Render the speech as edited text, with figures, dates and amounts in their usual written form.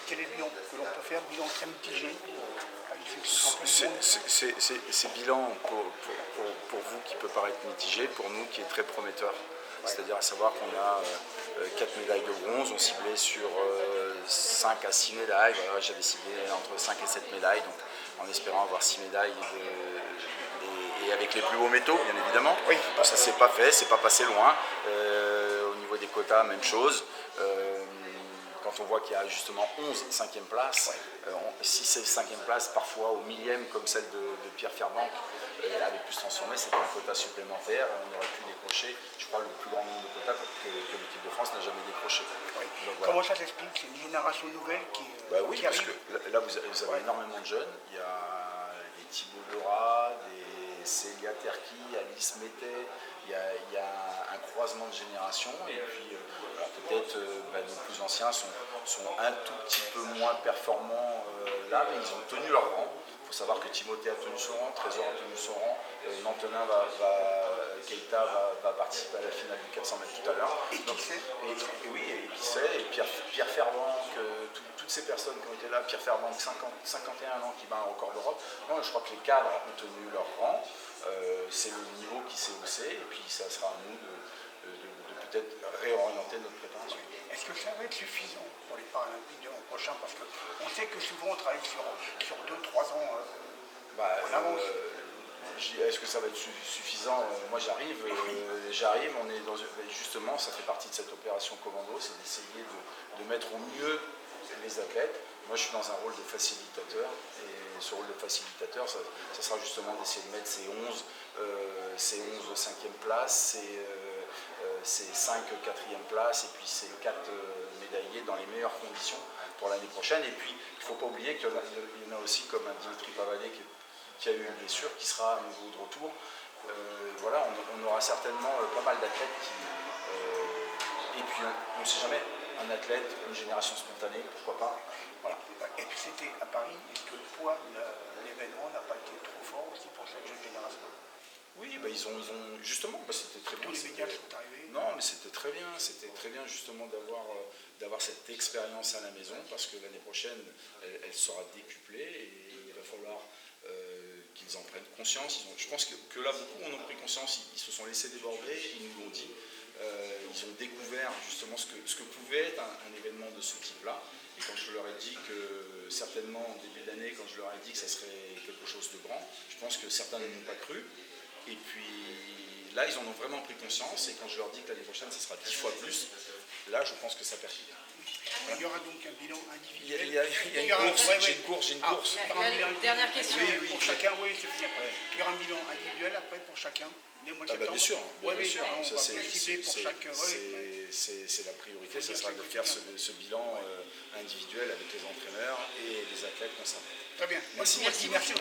quel est le bilan que l'on peut faire? Bilan très mitigé. Avec ceux qui sont champions du monde. C'est bilan pour vous qui peut paraître mitigé, pour nous qui est très prometteur. C'est-à-dire à savoir qu'on a 4 médailles de bronze, on ciblait sur 5 à 6 médailles. Voilà, j'avais ciblé entre 5 et 7 médailles, donc en espérant avoir 6 médailles et avec les plus hauts métaux, bien évidemment. Oui. Donc ça s'est pas fait, c'est pas passé loin. Au niveau des quotas, même chose. Quand on voit qu'il y a justement 11 5e places, si c'est 5e place, parfois au millième, comme celle de Pierre Fairbank, elle avait pu se transformer, c'était un quota supplémentaire, on aurait pu décrocher, je crois, le plus grand nombre de quotas que l'équipe de France n'a jamais décroché. Oui. Donc, voilà. Comment ça s'explique? C'est une génération nouvelle qui Oui, qui parce arrive. que là vous avez énormément de jeunes, il y a des Thibaut Lerat, des Célia Terki, Alice Mété, il y a un croisement de générations, et puis peut-être nos plus anciens sont un tout petit peu moins performants là, mais ils ont tenu leur rang. Il faut savoir que Timothée a tenu son rang, Trésor a tenu son rang, Lantenin Keita va participer à la finale du 400 mètres tout à l'heure. Et qui sait? Et qui sait, et Pierre Fairbank, toutes ces personnes qui ont été là, Pierre Fairbank, 51 ans qui bat un record d'Europe. Non, je crois que les cadres ont tenu leur rang, c'est le niveau qui s'est haussé, et puis ça sera à nous de peut-être réorienter notre préparation. Est-ce que ça va être suffisant pour les Paralympiques de l'an prochain? Parce qu'on sait que souvent on travaille sur 2-3 ans en avance. Est-ce que ça va être suffisant? Moi j'arrive, on est justement, ça fait partie de cette opération commando, c'est d'essayer de mettre au mieux les athlètes. Moi je suis dans un rôle de facilitateur, et ce rôle de facilitateur, ça sera justement d'essayer de mettre ces 11 5e places, ces 5 4e places, et puis ces 4 médaillés dans les meilleures conditions pour l'année prochaine. Et puis il ne faut pas oublier qu'il y en a aussi, comme un Dimitri Pavalé qui a eu une blessure, qui sera à nouveau de retour. Voilà, on aura certainement pas mal d'athlètes et puis on ne sait jamais, un athlète, une génération spontanée, pourquoi pas. Voilà. Et puis c'était à Paris, est-ce que le poids de l'événement n'a pas été trop fort aussi pour cette jeune génération? Oui, ils ont justement, c'était très bien. Tous les médias sont arrivés. Non, mais c'était très bien justement d'avoir cette expérience à la maison, parce que l'année prochaine, elle sera décuplée, et il va falloir qu'ils en prennent conscience. Je pense que là, beaucoup en ont pris conscience, ils se sont laissés déborder, ils nous l'ont dit. Ils ont découvert justement ce que pouvait être un événement de ce type-là. Et quand je leur ai dit que, certainement en début d'année, quand je leur ai dit que ça serait quelque chose de grand, je pense que certains ne m'ont pas cru. Et puis là, ils en ont vraiment pris conscience, et quand je leur dis que l'année prochaine, ça sera 10 fois plus, là, je pense que ça percute. Il y aura donc un bilan individuel. Il y a une course, j'ai une course. Il y aura un bilan Dernière question. pour chacun, oui, c'est bien. Il y aura un bilan individuel après pour chacun. Les mois de septembre. Bien sûr, Oui, bien sûr. on va cibler pour chacun. C'est la priorité, ça sera de faire ce bilan individuel avec les entraîneurs et les athlètes concernés. Très bien. Merci. Merci.